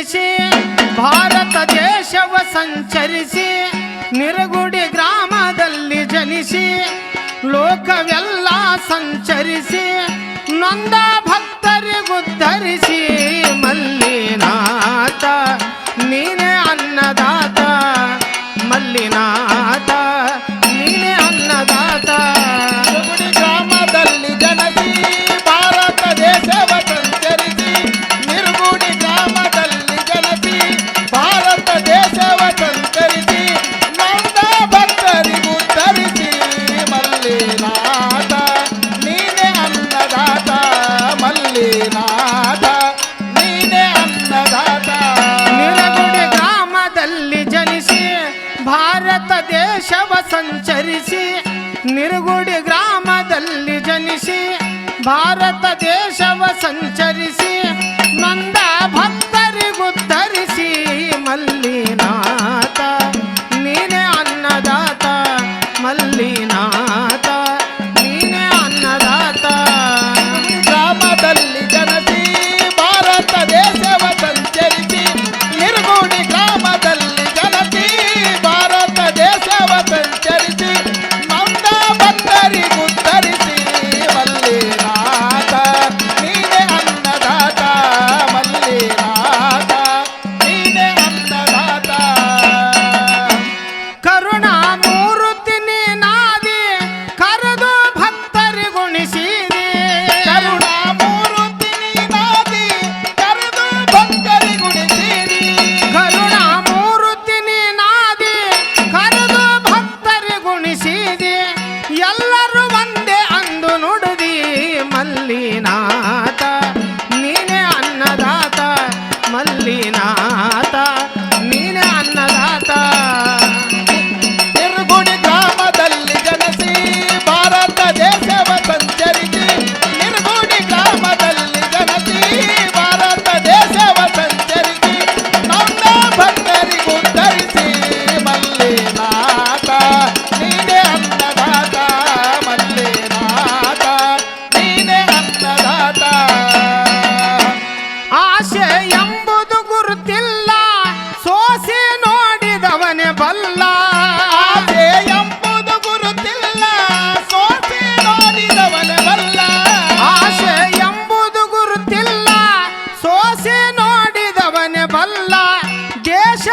ಜನಿಸಿ ಭಾರತ ದೇಶವ ಸಂಚರಿಸಿ ನಿರಗುಡಿ ಗ್ರಾಮದಲ್ಲಿ ಜನಿಸಿ ಲೋಕವೆಲ್ಲ ಸಂಚರಿಸಿ ನೊಂದ ಭಕ್ತರಿಗುದ್ಧರಿಸಿ ಮಲ್ಲಿನಾಥ ನೀನೇ ಅನ್ನದಾತ ಮಲ್ಲಿನಾಥ ನೀನೇ ಅನ್ನದಾತ ನಿರಗುಡಿ ಗ್ರಾಮದಲ್ಲಿ ಜನಿಸಿ ಭಾರತ ದೇಶವ ಸಂಚರಿಸಿ ನಿರಗುಡಿ ಗ್ರಾಮದಲ್ಲಿ ಜನಿಸಿ ಭಾರತ ದೇಶವ ಸಂಚರಿಸಿ ನೊಂದ ಭಕ್ತರಿಗುದ್ಧರಿಸಿ ಮಲ್ಲಿನಾಥ ನೀನೇ ಅನ್ನದಾತ ಮಲ್ಲಿನಾಥ ನೀನೇ ಅನ್ನದಾತ ನಿರಗುಡಿ ಗ್ರಾಮದಲ್ಲಿ ಜನಿಸಿ ಭಾರತ ದೇಶವ ಸಂಚರಿಸಿ ನಿರಗುಡಿ ಗ್ರಾಮದಲ್ಲಿ ಜನಿಸಿ ಭಾರತ ದೇಶವ ಸಂಚರಿಸಿ ನೊಂದ ಭಕ್ತರಿಗುದ್ಧರಿಸಿ ಮಲ್ಲಿನಾಥ ನೀನೇ ಅನ್ನದಾತ ಮಲ್ಲಿನಾಥ ನೀನೇ ಅನ್ನದಾತ ಗ್ರಾಮದಲ್ಲಿ ಜನಿಸಿ ಭಾರತ ದೇಶವ ಸಂಚರಿಸಿ ನಿರಗುಡಿ ಗ್ರಾಮದಲ್ಲಿ ಜನಿಸಿ ಭಾರತ ದೇಶವ ಸಂಚರಿಸಿ ನೊಂದ ಭಕ್ತರಿಗುದ್ಧರಿಸಿ ಮಲ್ಲಿನಾಥ ನೀನೇ ಅನ್ನದಾತ ಮಲ್ಲಿನಾಥ ನೀನೇ ಅನ್ನದಾತ ಕರುಣಾಮೂರ್ತಿ ನೀನಾದಿ ಕರೆದು ಭಕ್ತರಿಗುಣಿಸಿದೆ ಕರುಣಾಮೂರ್ತಿ ನೀನಾದಿ ಕರೆದು ಭಕ್ತರಿಗುಣಿಸಿರಿ ಕರುಣಾಮೂರ್ತಿ ನೀನಾದಿ ಕರೆದು ಭಕ್ತರಿಗುಣಿಸಿದೆ ಎಲ್ಲರೂ ಒಂದೇ ಅಂದು ನುಡಿದಿ ಮಲ್ಲಿನಾಥ ನೀನೇ ಅನ್ನದಾತ ಮಲ್ಲಿನಾಥ ನೀನೇ ಅನ್ನದಾತ ನಿರಗುಡಿ ಗ್ರಾಮದಲ್ಲಿ ಜನಿಸಿ ಭಾರತ ದೇಶವ ಸಂಚರಿಸಿ ನಿರಗುಡಿ ಗ್ರಾಮದಲ್ಲಿ ಜನಿಸಿ ಭಾರತ ದೇಶವ ಸಂಚರಿಸಿ ನೊಂದ ಭಕ್ತರಿಗುದ್ಧರಿಸಿ ಮಲ್ಲಿನಾಥ ನೀನೇ ಅನ್ನದಾತ ಮಲ್ಲಿನಾಥ ನೀನೇ ಅನ್ನದಾತ ಆಸೆ ಎಂಬುದು ಗುರುತಿಲ್ಲ ಸೋಸಿ ನೋಡಿದವನೇ ಬಲ್ಲ ಆಸೆ ಎಂಬುದು ಗುರುತಿಲ್ಲ ಸೋಸಿ ನೋಡಿದವನ ಬಲ್ಲ ಆಸೆ ಎಂಬುದು ಗುರುತಿಲ್ಲ ಸೋಸಿ ನೋಡಿದವನೇ ಬಲ್ಲ ದೇಶ